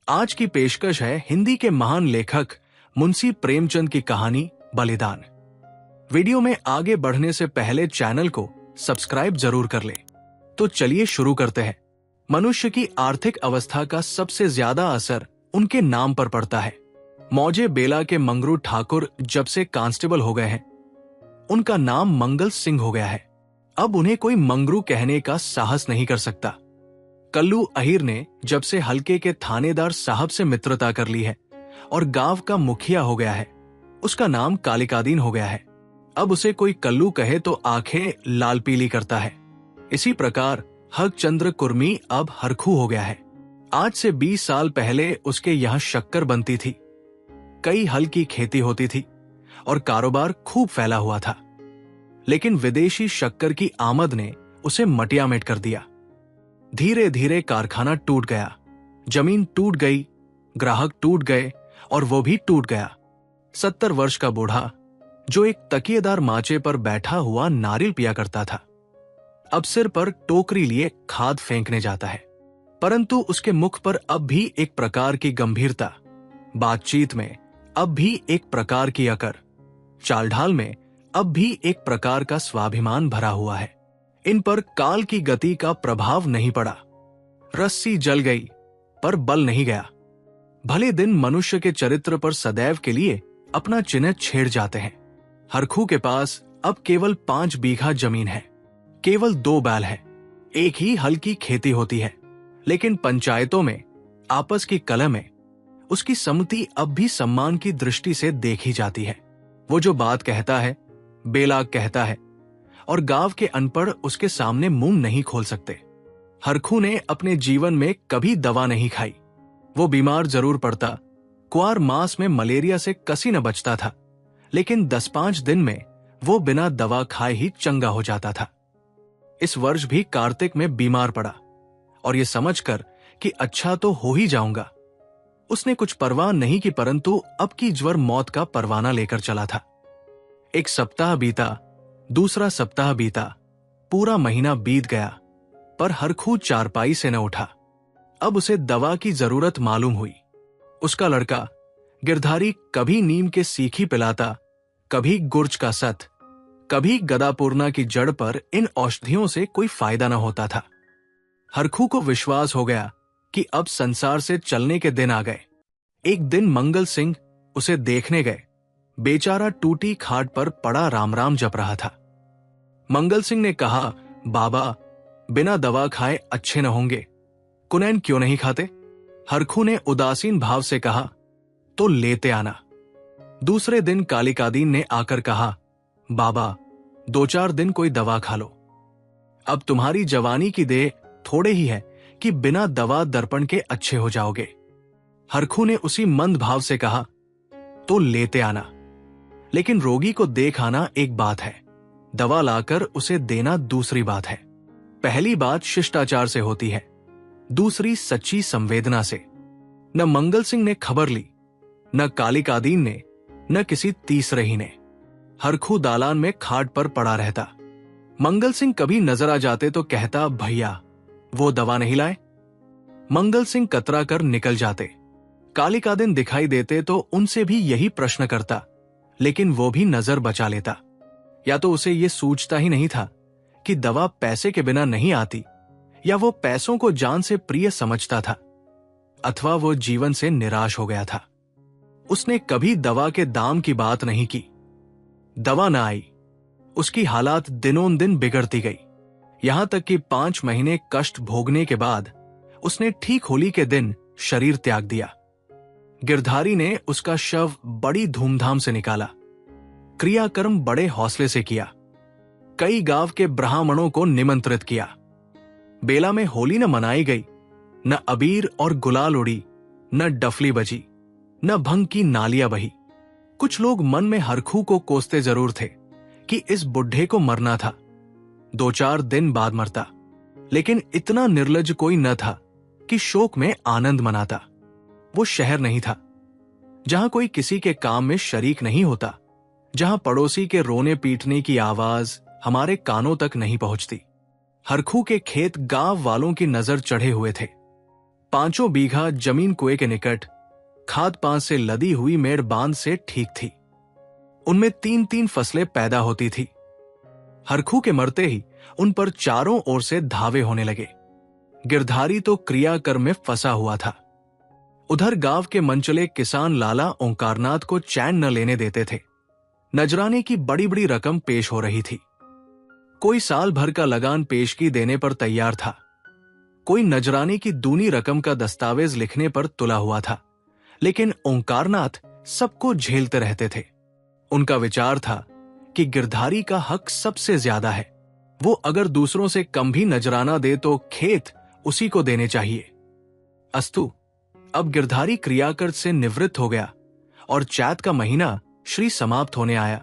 आज की पेशकश है हिंदी के महान लेखक मुंशी प्रेमचंद की कहानी बलिदान। वीडियो में आगे बढ़ने से पहले चैनल को सब्सक्राइब जरूर कर ले। तो चलिए शुरू करते हैं। मनुष्य की आर्थिक अवस्था का सबसे ज्यादा असर उनके नाम पर पड़ता है। मौजे बेला के मंगरू ठाकुर जब से कांस्टेबल हो गए हैं, उनका नाम मंगल सिंह हो गया है। अब उन्हें कोई मंगरू कहने का साहस नहीं कर सकता। कल्लू अहीर ने जब से हल्के के थानेदार साहब से मित्रता कर ली है और गांव का मुखिया हो गया है, उसका नाम कालिकादीन हो गया है। अब उसे कोई कल्लू कहे तो आंखें लाल पीली करता है। इसी प्रकार हरचंद्र कुर्मी अब हरखू हो गया है। आज से 20 साल पहले उसके यहाँ शक्कर बनती थी, कई हल की खेती होती थी और कारोबार खूब फैला हुआ था। लेकिन विदेशी शक्कर की आमद ने उसे मटियामेट कर दिया। धीरे धीरे कारखाना टूट गया, जमीन टूट गई, ग्राहक टूट गए और वो भी टूट गया। 70 वर्ष का बूढ़ा जो एक तकिएदार माचे पर बैठा हुआ नारियल पिया करता था, अब सिर पर टोकरी लिए खाद फेंकने जाता है। परंतु उसके मुख पर अब भी एक प्रकार की गंभीरता, बातचीत में अब भी एक प्रकार की अकड़, चालढाल में अब भी एक प्रकार का स्वाभिमान भरा हुआ है। इन पर काल की गति का प्रभाव नहीं पड़ा। रस्सी जल गई पर बल नहीं गया। भले दिन मनुष्य के चरित्र पर सदैव के लिए अपना चिन्ह छेड़ जाते हैं। हरखू के पास अब केवल 5 बीघा जमीन है, केवल 2 बैल है, एक ही हल की खेती होती है। लेकिन पंचायतों में आपस की कलह में उसकी सम्मति अब भी सम्मान की दृष्टि से देखी जाती है। वो जो बात कहता है बेला कहता है और गांव के अनपढ़ उसके सामने मुंह नहीं खोल सकते। हरखू ने अपने जीवन में कभी दवा नहीं खाई। वो बीमार जरूर पड़ता, कुआर मास में मलेरिया से कसी न बचता था, लेकिन 10-5 दिन में वो बिना दवा खाए ही चंगा हो जाता था। इस वर्ष भी कार्तिक में बीमार पड़ा और ये समझकर कि अच्छा तो हो ही जाऊंगा, उसने कुछ परवाह नहीं की, परंतु अब की ज्वर मौत का परवाना लेकर चला था। एक सप्ताह बीता, दूसरा सप्ताह बीता, पूरा महीना बीत गया, पर हरखू चारपाई से न उठा। अब उसे दवा की जरूरत मालूम हुई। उसका लड़का गिरधारी कभी नीम के सीखी पिलाता, कभी गुर्ज का सत, कभी गदापूर्णा की जड़ पर इन औषधियों से कोई फायदा न होता था। हरखू को विश्वास हो गया कि अब संसार से चलने के दिन आ गए। एक दिन मंगल सिंह उसे देखने गए। बेचारा टूटी खाट पर पड़ा राम राम जप रहा था। मंगल सिंह ने कहा, बाबा बिना दवा खाए अच्छे न होंगे, कुनैन क्यों नहीं खाते? हरखू ने उदासीन भाव से कहा, तो लेते आना। दूसरे दिन कालिकादीन ने आकर कहा, बाबा 2-4 दिन कोई दवा खा लो। अब तुम्हारी जवानी की देह थोड़े ही है कि बिना दवा दर्पण के अच्छे हो जाओगे। हरखू ने उसी मंद भाव से कहा, तो लेते आना। लेकिन रोगी को देख आना एक बात है, दवा लाकर उसे देना दूसरी बात है। पहली बात शिष्टाचार से होती है, दूसरी सच्ची संवेदना से। न मंगल सिंह ने खबर ली, न कालिकादीन ने, न किसी तीसरे ही ने। हरखू दालान में खाट पर पड़ा रहता। मंगल सिंह कभी नजर आ जाते तो कहता, भैया वो दवा नहीं लाए? मंगल सिंह कतरा कर निकल जाते। कालिकादीन दिखाई देते तो उनसे भी यही प्रश्न करता, लेकिन वो भी नजर बचा लेता। या तो उसे ये सूझता ही नहीं था कि दवा पैसे के बिना नहीं आती, या वो पैसों को जान से प्रिय समझता था, अथवा वो जीवन से निराश हो गया था। उसने कभी दवा के दाम की बात नहीं की। दवा न आई, उसकी हालात दिनों दिन बिगड़ती गई, यहां तक कि 5 महीने कष्ट भोगने के बाद उसने ठीक होली के दिन शरीर त्याग दिया। गिरधारी ने उसका शव बड़ी धूमधाम से निकाला, क्रियाकर्म बड़े हौसले से किया, कई गांव के ब्राह्मणों को निमंत्रित किया। बेला में होली न मनाई गई, न अबीर और गुलाल उड़ी, न डफली बजी, न भंग की नालियां बही। कुछ लोग मन में हरखू को कोसते जरूर थे कि इस बुढ़े को मरना था, 2-4 दिन बाद मरता, लेकिन इतना निर्लज्ज कोई न था कि शोक में आनंद मनाता। वो शहर नहीं था जहां कोई किसी के काम में शरीक नहीं होता, जहां पड़ोसी के रोने पीटने की आवाज हमारे कानों तक नहीं पहुंचती। हरखू के खेत गांव वालों की नजर चढ़े हुए थे। 5 बीघा जमीन कुएं के निकट खाद पांच से लदी हुई मेड़ बांध से ठीक थी। उनमें 3-3 फसलें पैदा होती थी। हरखू के मरते ही उन पर चारों ओर से धावे होने लगे। गिरधारी तो क्रियाकर्म में फंसा हुआ था। उधर गांव के मनचले किसान लाला ओंकारनाथ को चैन न लेने देते थे। नजराने की बड़ी बड़ी रकम पेश हो रही थी। कोई साल भर का लगान पेशगी देने पर तैयार था, कोई नजराने की दूनी रकम का दस्तावेज लिखने पर तुला हुआ था। लेकिन ओंकारनाथ सबको झेलते रहते थे। उनका विचार था कि गिरधारी का हक सबसे ज्यादा है। वो अगर दूसरों से कम भी नजराना दे तो खेत उसी को देने चाहिए। अस्तु, अब गिरधारी क्रियाकर से निवृत्त हो गया और चैत का महीना श्री समाप्त होने आया।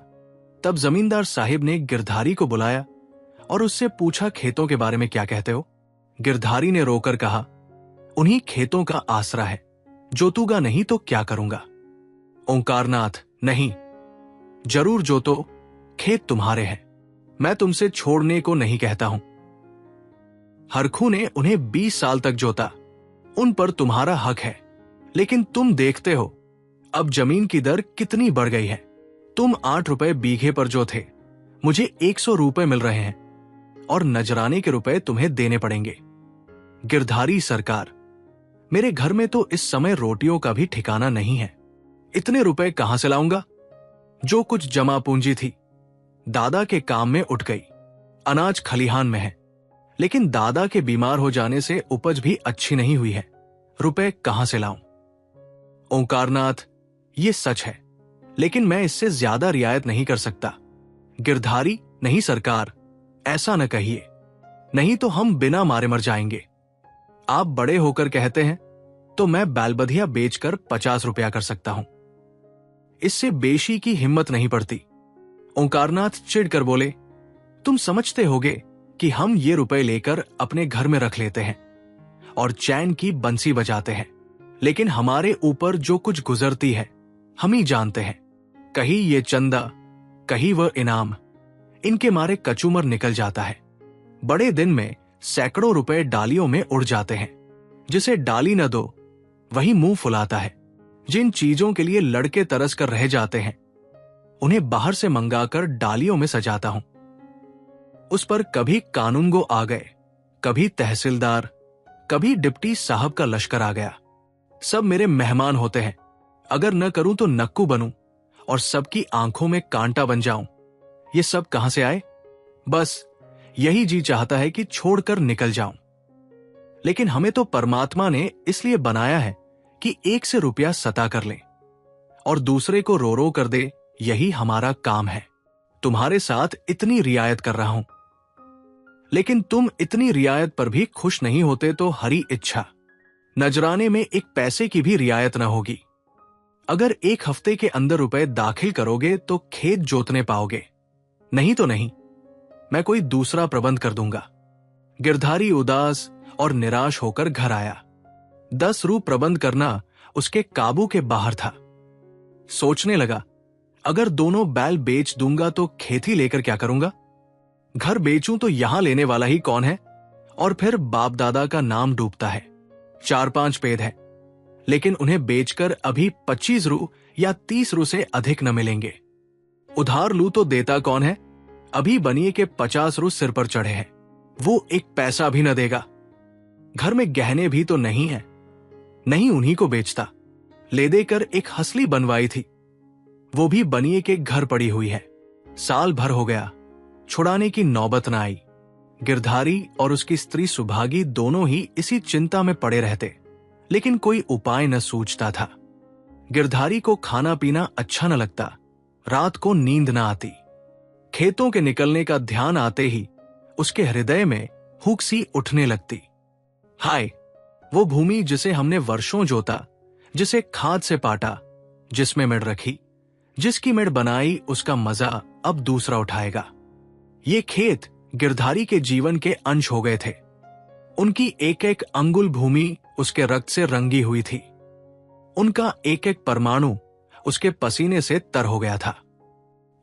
तब जमींदार साहिब ने गिरधारी को बुलाया और उससे पूछा, खेतों के बारे में क्या कहते हो? गिरधारी ने रोकर कहा, उन्हीं खेतों का आसरा है, जोतूंगा नहीं तो क्या करूंगा? ओंकारनाथ, नहीं, जरूर जोतो, खेत तुम्हारे हैं, मैं तुमसे छोड़ने को नहीं कहता हूं। हरखू ने उन्हें 20 साल तक जोता, उन पर तुम्हारा हक है। लेकिन तुम देखते हो अब जमीन की दर कितनी बढ़ गई है। तुम 8 रुपए बीघे पर जो थे, मुझे 100 रुपए मिल रहे हैं और नजराने के रुपए तुम्हें देने पड़ेंगे। गिरधारी सरकार, मेरे घर में तो इस समय रोटियों का भी ठिकाना नहीं है। इतने रुपए कहां से लाऊंगा? जो कुछ जमा पूंजी थी दादा के काम में उठ गई। अनाज खलिहान में है, लेकिन दादा के बीमार हो जाने से उपज भी अच्छी नहीं हुई है। रुपए कहां से लाऊं? ओंकारनाथ, ये सच है, लेकिन मैं इससे ज्यादा रियायत नहीं कर सकता। गिरधारी, नहीं सरकार, ऐसा न कहिए, नहीं तो हम बिना मारे मर जाएंगे। आप बड़े होकर कहते हैं तो मैं बैलबधिया बेचकर 50 रुपया कर सकता हूं, इससे बेशी की हिम्मत नहीं पड़ती। ओंकारनाथ चिढ़कर बोले, तुम समझते होगे कि हम ये रुपए लेकर अपने घर में रख लेते हैं और चैन की बंसी बजाते हैं, लेकिन हमारे ऊपर जो कुछ गुजरती है हम ही जानते हैं। कहीं ये चंदा, कहीं वह इनाम, इनके मारे कचूमर निकल जाता है। बड़े दिन में सैकड़ों रुपए डालियों में उड़ जाते हैं। जिसे डाली न दो वही मुंह फुलाता है। जिन चीजों के लिए लड़के तरस कर रह जाते हैं उन्हें बाहर से मंगाकर डालियों में सजाता हूं। उस पर कभी कानूनगो आ गए, कभी तहसीलदार, कभी डिप्टी साहब का लश्कर आ गया। सब मेरे मेहमान होते हैं। अगर न करूं तो नक्कू बनूं और सबकी आंखों में कांटा बन जाऊं। ये सब कहां से आए? बस यही जी चाहता है कि छोड़कर निकल जाऊं। लेकिन हमें तो परमात्मा ने इसलिए बनाया है कि एक से रुपया सता कर ले और दूसरे को रो रो कर दे, यही हमारा काम है। तुम्हारे साथ इतनी रियायत कर रहा हूं, लेकिन तुम इतनी रियायत पर भी खुश नहीं होते तो हरी इच्छा। नजराने में एक पैसे की भी रियायत न होगी। अगर 1 हफ्ते के अंदर रुपए दाखिल करोगे तो खेत जोतने पाओगे, नहीं तो नहीं। मैं कोई दूसरा प्रबंध कर दूंगा। गिरधारी उदास और निराश होकर घर आया। 10 रू प्रबंध करना उसके काबू के बाहर था। सोचने लगा, अगर दोनों बैल बेच दूंगा तो खेती लेकर क्या करूंगा? घर बेचूं तो यहां लेने वाला ही कौन है? और फिर बाप दादा का नाम डूबता है। 4-5 पेद है, लेकिन उन्हें बेचकर अभी 25 रू या 30 रू से अधिक न मिलेंगे। उधार लू तो देता कौन है? अभी बनिए के 50 रू सिर पर चढ़े हैं, वो 1 पैसा भी न देगा। घर में गहने भी तो नहीं है, नहीं उन्हीं को बेचता। ले देकर एक हसली बनवाई थी, वो भी बनिए के घर पड़ी हुई है। साल भर हो गया, छुड़ाने की नौबत न आई। गिरधारी और उसकी स्त्री सुभागी दोनों ही इसी चिंता में पड़े रहते, लेकिन कोई उपाय न सूझता था। गिरधारी को खाना पीना अच्छा न लगता, रात को नींद न आती। खेतों के निकलने का ध्यान आते ही उसके हृदय में हुक सी उठने लगती। हाय, वो भूमि जिसे हमने वर्षों जोता, जिसे खाद से पाटा, जिसमें मेड़ रखी, जिसकी मेड़ बनाई, उसका मजा अब दूसरा उठाएगा। ये खेत गिरधारी के जीवन के अंश हो गए थे। उनकी एक एक अंगुल भूमि उसके रक्त से रंगी हुई थी। उनका एक एक परमाणु उसके पसीने से तर हो गया था।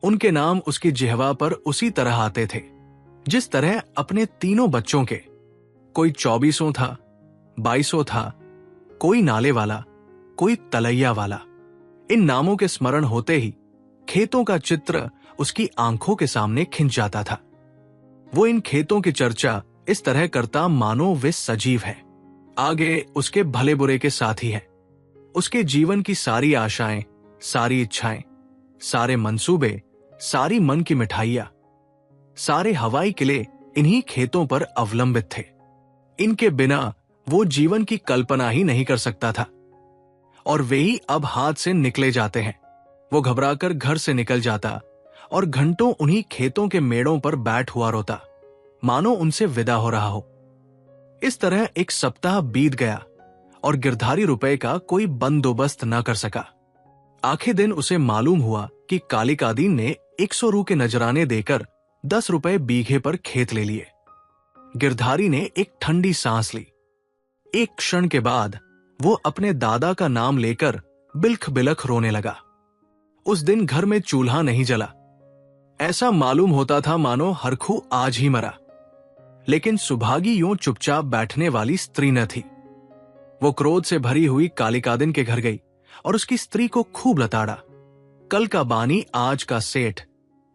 उनके नाम उसकी जिह्वा पर उसी तरह आते थे जिस तरह अपने तीनों बच्चों के। कोई 24 था, 22 था, कोई नाले वाला, कोई तलैया वाला। इन नामों के स्मरण होते ही खेतों का चित्र उसकी आंखों के सामने खिंच जाता था। वो इन खेतों की चर्चा इस तरह करता मानो वे सजीव है, आगे उसके भले बुरे के साथी है। उसके जीवन की सारी आशाएं, सारी इच्छाएं, सारे मंसूबे, सारी मन की मिठाइयां, सारे हवाई किले इन्हीं खेतों पर अवलंबित थे। इनके बिना वो जीवन की कल्पना ही नहीं कर सकता था। और वे ही अब हाथ से निकले जाते हैं। वो घबराकर घर से निकल जाता और घंटों उन्हीं खेतों के मेड़ों पर बैठ हुआ रोता, मानो उनसे विदा हो रहा हो। इस तरह एक सप्ताह बीत गया और गिरधारी रुपए का कोई बंदोबस्त न कर सका। आखिर दिन उसे मालूम हुआ कि कालिकादीन ने 100 रू के नजराने देकर 10 रुपए बीघे पर खेत ले लिए। गिरधारी ने एक ठंडी सांस ली। एक क्षण के बाद वो अपने दादा का नाम लेकर बिलख बिलख रोने लगा। उस दिन घर में चूल्हा नहीं जला। ऐसा मालूम होता था मानो हरखू आज ही मरा। लेकिन सुभागी यूं चुपचाप बैठने वाली स्त्री न थी। वो क्रोध से भरी हुई कालिकादिन के घर गई और उसकी स्त्री को खूब लताड़ा। कल का बानी आज का सेठ,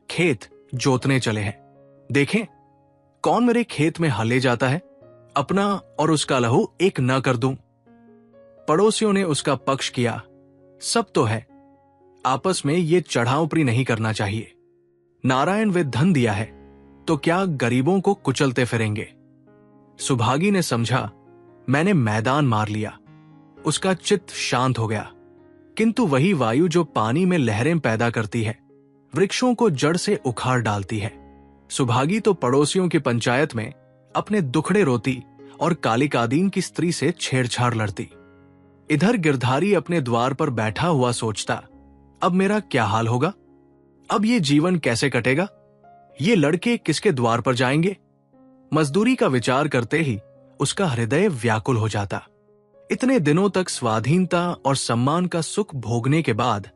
खेत जोतने चले हैं। देखें कौन मेरे खेत में हले जाता है, अपना और उसका लहू एक न कर दूं। पड़ोसियों ने उसका पक्ष किया। सब तो है, आपस में ये चढ़ाऊपरी नहीं करना चाहिए। नारायण वे धन दिया है तो क्या गरीबों को कुचलते फिरेंगे। सुभागी ने समझा मैंने मैदान मार लिया। उसका चित्त शांत हो गया। किंतु वही वायु जो पानी में लहरें पैदा करती है, वृक्षों को जड़ से उखाड़ डालती है। सुभागी तो पड़ोसियों की पंचायत में अपने दुखड़े रोती और कालिकादीन की स्त्री से छेड़छाड़ लड़ती। इधर गिरधारी अपने द्वार पर बैठा हुआ सोचता, अब मेरा क्या हाल होगा, अब ये जीवन कैसे कटेगा, ये लड़के किसके द्वार पर जाएंगे। मजदूरी का विचार करते ही उसका हृदय व्याकुल हो जाता। इतने दिनों तक स्वाधीनता और सम्मान का सुख भोगने के बाद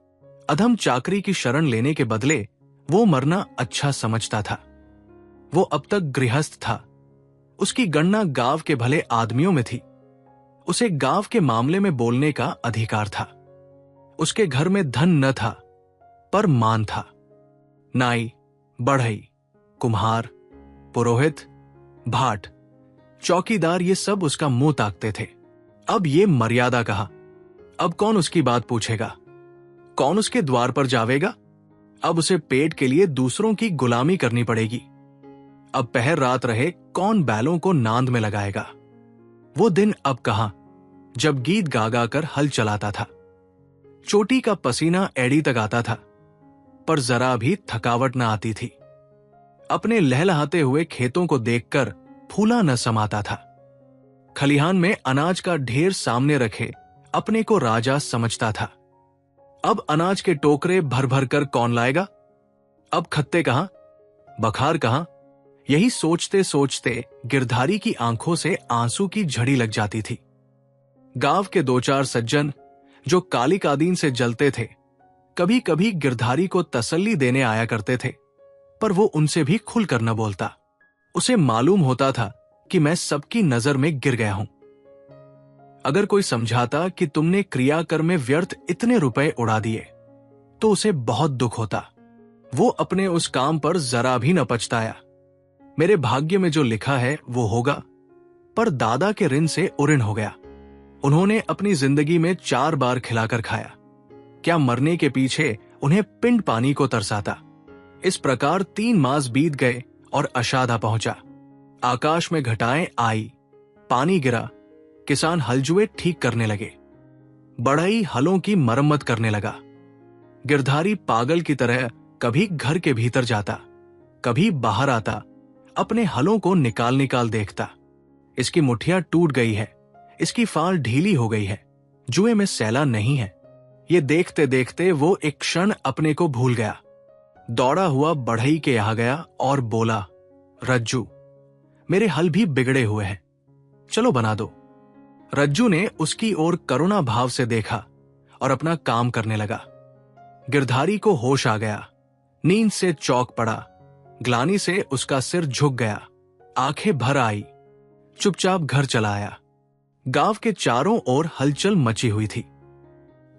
अधम चाकरी की शरण लेने के बदले वो मरना अच्छा समझता था। वो अब तक गृहस्थ था। उसकी गणना गांव के भले आदमियों में थी। उसे गांव के मामले में बोलने का अधिकार था। उसके घर में धन न था पर मान था। नाई, बढ़ई, कुम्हार, पुरोहित, भाट, चौकीदार ये सब उसका मुंह ताकते थे। अब ये मर्यादा कहा। अब कौन उसकी बात पूछेगा, कौन उसके द्वार पर जावेगा। अब उसे पेट के लिए दूसरों की गुलामी करनी पड़ेगी। अब पहर रात रहे कौन बैलों को नांद में लगाएगा। वो दिन अब कहां जब गीत गा गा कर हल चलाता था। चोटी का पसीना एड़ी तक आता था पर जरा भी थकावट न आती थी। अपने लहलहाते हुए खेतों को देखकर फूला न समाता था। खलिहान में अनाज का ढेर सामने रखे अपने को राजा समझता था। अब अनाज के टोकरे भर भर कर कौन लाएगा। अब खत्ते कहां, बखार कहां। यही सोचते सोचते गिरधारी की आंखों से आंसू की झड़ी लग जाती थी। गांव के 2-4 सज्जन जो कालिकादीन से जलते थे, कभी कभी गिरधारी को तसल्ली देने आया करते थे, पर वो उनसे भी खुलकर न बोलता। उसे मालूम होता था कि मैं सबकी नजर में गिर गया हूं। अगर कोई समझाता कि तुमने क्रियाकर्म में व्यर्थ इतने रुपए उड़ा दिए तो उसे बहुत दुख होता। वो अपने उस काम पर जरा भी न पछताया। मेरे भाग्य में जो लिखा है वो होगा, पर दादा के ऋण से उऋण हो गया। उन्होंने अपनी जिंदगी में 4 बार खिलाकर खाया। क्या मरने के पीछे उन्हें पिंड पानी को तरसाता। इस प्रकार 3 मास बीत गए और अषाढ़ा पहुंचा। आकाश में घटाएं आई, पानी गिरा, किसान हलजुए ठीक करने लगे, बढ़ई हलों की मरम्मत करने लगा। गिरधारी पागल की तरह कभी घर के भीतर जाता, कभी बाहर आता, अपने हलों को निकाल निकाल देखता। इसकी मुठिया टूट गई है, इसकी फाल ढीली हो गई है, जुए में सैला नहीं है। ये देखते देखते वो एक क्षण अपने को भूल गया। दौड़ा हुआ बढ़ई के यहां गया और बोला, रज्जू, मेरे हल भी बिगड़े हुए हैं, चलो बना दो। रज्जू ने उसकी ओर करुणा भाव से देखा और अपना काम करने लगा। गिरधारी को होश आ गया, नींद से चौंक पड़ा, ग्लानि से उसका सिर झुक गया, आंखें भर आई, चुपचाप घर चला आया। गांव के चारों ओर हलचल मची हुई थी।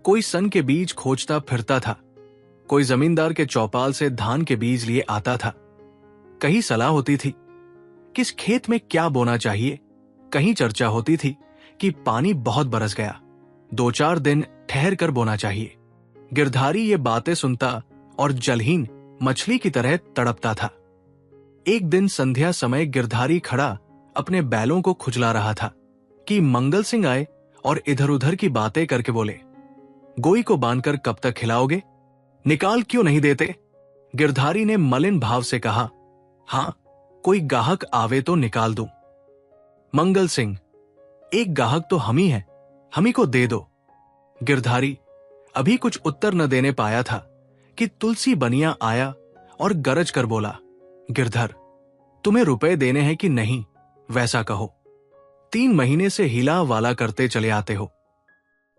कोई सन के बीज खोजता फिरता था, कोई जमींदार के चौपाल से धान के बीज लिए आता था। कहीं सलाह होती थी किस खेत में क्या बोना चाहिए, कहीं चर्चा होती थी कि पानी बहुत बरस गया, 2-4 दिन ठहर कर बोना चाहिए। गिरधारी ये बातें सुनता और जलहीन मछली की तरह तड़पता था। एक दिन संध्या समय गिरधारी खड़ा अपने बैलों को खुजला रहा था कि मंगल सिंह आए और इधर उधर की बातें करके बोले, गोई को बांधकर कब तक खिलाओगे, निकाल क्यों नहीं देते? गिरधारी ने मलिन भाव से कहा, हां, कोई गाहक आवे तो निकाल दूं। मंगल सिंह, एक गाहक तो हम ही है, हम ही को दे दो। गिरधारी अभी कुछ उत्तर न देने पाया था कि तुलसी बनिया आया और गरज कर बोला, गिरधर, तुम्हें रुपए देने हैं कि नहीं, वैसा कहो। 3 महीने से हिला वाला करते चले आते हो,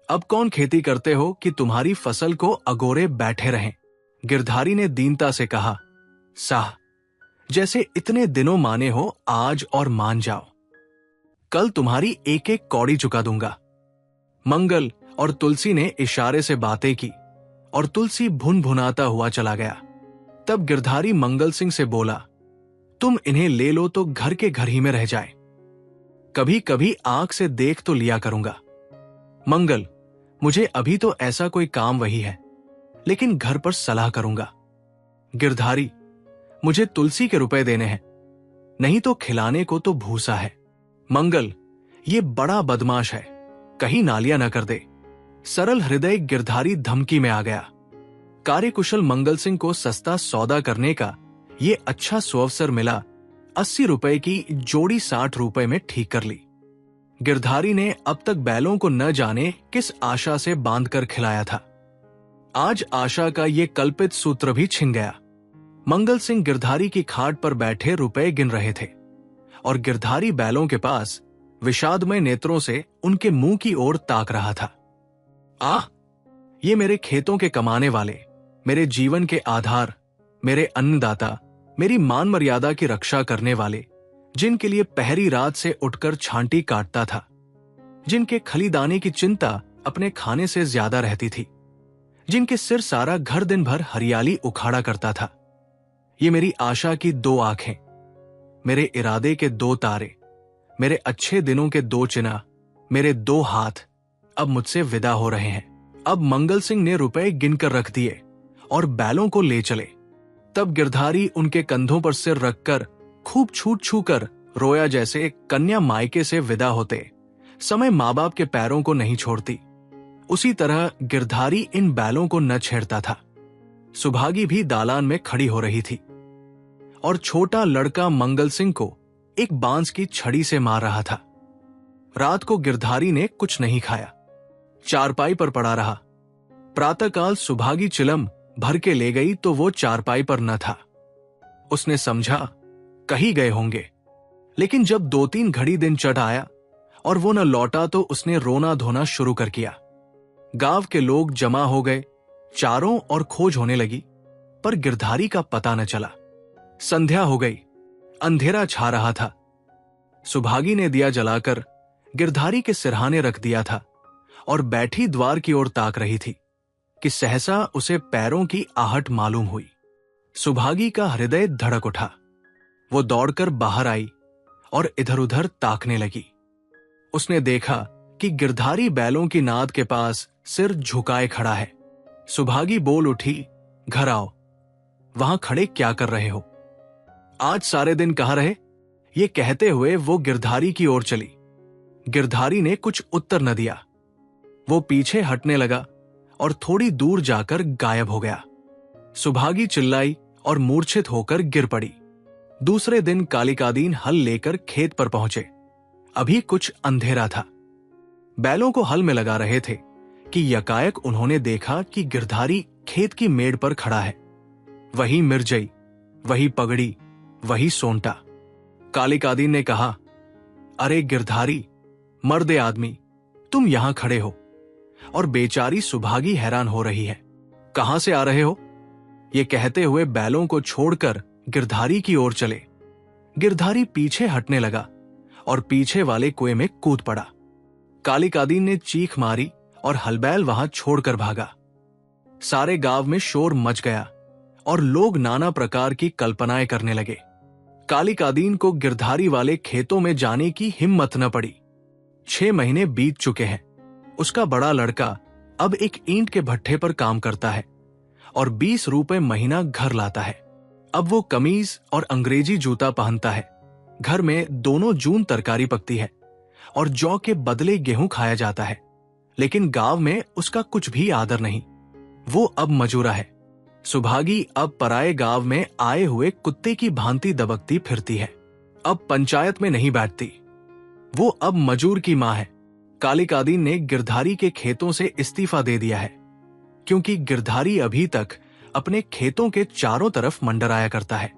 अब कौन खेती करते हो कि तुम्हारी फसल को अगोरे बैठे रहें। गिरधारी ने दीनता से कहा, साह, जैसे इतने दिनों माने हो आज और मान जाओ, कल तुम्हारी एक एक कौड़ी चुका दूंगा। मंगल और तुलसी ने इशारे से बातें की और तुलसी भुन भुनाता हुआ चला गया। तब गिरधारी मंगल सिंह से बोला, तुम इन्हें ले लो तो घर के घर ही में रह जाए, कभी कभी आंख से देख तो लिया करूंगा। मंगल, मुझे अभी तो ऐसा कोई काम वही है, लेकिन घर पर सलाह करूंगा। गिरधारी, मुझे तुलसी के रुपए देने हैं, नहीं तो खिलाने को तो भूसा है। मंगल, ये बड़ा बदमाश है, कहीं नालियां न कर दे। सरल हृदय गिरधारी धमकी में आ गया। कार्यकुशल मंगल सिंह को सस्ता सौदा करने का ये अच्छा सुअवसर मिला। 80 रुपए की जोड़ी 60 रुपए में ठीक कर ली। गिरधारी ने अब तक बैलों को न जाने किस आशा से बांधकर खिलाया था, आज आशा का ये कल्पित सूत्र भी छिन गया। मंगल सिंह गिरधारी की खाट पर बैठे रुपए गिन रहे थे और गिरधारी बैलों के पास विषादमय नेत्रों से उनके मुंह की ओर ताक रहा था। आह, ये मेरे खेतों के कमाने वाले, मेरे जीवन के आधार, मेरे अन्नदाता, मेरी मान मर्यादा की रक्षा करने वाले, जिनके लिए पहरी रात से उठकर छांटी काटता था, जिनके खलीदाने की चिंता अपने खाने से ज्यादा रहती थी, जिनके सिर सारा घर दिन भर हरियाली उखाड़ा करता था। ये मेरी आशा की 2 आंखें, मेरे इरादे के 2 तारे, मेरे अच्छे दिनों के 2 चिन्ह, मेरे 2 हाथ अब मुझसे विदा हो रहे हैं। अब मंगल सिंह ने रुपए गिनकर रख दिए और बैलों को ले चले। तब गिरधारी उनके कंधों पर सिर रखकर खूब छूट छू कर रोया, जैसे कन्या मायके से विदा होते समय माँ बाप के पैरों को नहीं छोड़ती। उसी तरह गिरधारी इन बैलों को न छेड़ता था। सुभागी भी दालान में खड़ी हो रही थी और छोटा लड़का मंगल सिंह को एक बांस की छड़ी से मार रहा था। रात को गिरधारी ने कुछ नहीं खाया, चारपाई पर पड़ा रहा। प्रातःकाल सुभागी चिलम भर के ले गई तो वो चारपाई पर न था। उसने समझा कहीं गए होंगे, लेकिन जब 2-3 घड़ी दिन चढ़ आया और वो न लौटा तो उसने रोना धोना शुरू कर किया। गांव के लोग जमा हो गए, चारों ओर खोज होने लगी, पर गिरधारी का पता न चला। संध्या हो गई, अंधेरा छा रहा था। सुभागी ने दिया जलाकर गिरधारी के सिरहाने रख दिया था और बैठी द्वार की ओर ताक रही थी कि सहसा उसे पैरों की आहट मालूम हुई। सुभागी का हृदय धड़क उठा। वो दौड़कर बाहर आई और इधर उधर ताकने लगी। उसने देखा कि गिरधारी बैलों की नाद के पास सिर झुकाए खड़ा है। सुभागी बोल उठी, घर आओ, वहां खड़े क्या कर रहे हो? आज सारे दिन कहाँ रहे? ये कहते हुए वो गिरधारी की ओर चली। गिरधारी ने कुछ उत्तर न दिया। वो पीछे हटने लगा और थोड़ी दूर जाकर गायब हो गया। सुभागी चिल्लाई और मूर्छित होकर गिर पड़ी। दूसरे दिन कालिकादीन हल लेकर खेत पर पहुंचे। अभी कुछ अंधेरा था। बैलों को हल में लगा रहे थे कि यकायक उन्होंने देखा कि गिरधारी खेत की मेड़ पर खड़ा है। वही मिर्जई, वही पगड़ी, वही सोंटा। कालिकादीन ने कहा, अरे गिरधारी, मर्दे आदमी, तुम यहां खड़े हो। और बेचारी सुभागी हैरान हो रही है, कहां से आ रहे हो? ये कहते हुए बैलों को छोड़कर गिरधारी की ओर चले। गिरधारी पीछे हटने लगा और पीछे वाले कुएं में कूद पड़ा। कालिकादीन ने चीख मारी और हलबैल वहां छोड़कर भागा। सारे गांव में शोर मच गया और लोग नाना प्रकार की कल्पनाएं करने लगे। कालिकादीन को गिरधारी वाले खेतों में जाने की हिम्मत न पड़ी। 6 महीने बीत चुके हैं। उसका बड़ा लड़का अब एक ईंट के भट्ठे पर काम करता है और 20 रुपए महीना घर लाता है। अब वो कमीज और अंग्रेजी जूता पहनता है। घर में दोनों जून तरकारी पकती है और जौ के बदले गेहूं खाया जाता है। लेकिन गांव में उसका कुछ भी आदर नहीं। वो अब मजूरा है। सुभागी अब पराये गांव में आए हुए कुत्ते की भांति दबकती फिरती है। अब पंचायत में नहीं बैठती। वो अब मजूर की मां है। कालिकादीन ने गिरधारी के खेतों से इस्तीफा दे दिया है, क्योंकि गिरधारी अभी तक अपने खेतों के चारों तरफ मंडराया करता है।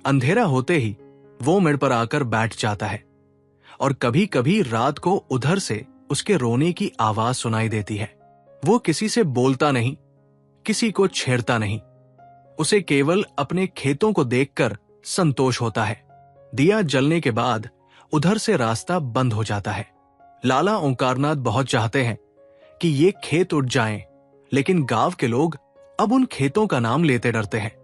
अंधेरा होते ही वो मेड़ पर आकर बैठ जाता है और कभी कभी रात को उधर से उसके रोने की आवाज सुनाई देती है। वो किसी से बोलता नहीं, किसी को छेड़ता नहीं। उसे केवल अपने खेतों को देखकर संतोष होता है। दिया जलने के बाद उधर से रास्ता बंद हो जाता है। लाला ओंकारनाथ बहुत चाहते हैं कि ये खेत उठ जाएं, लेकिन गांव के लोग अब उन खेतों का नाम लेते डरते हैं।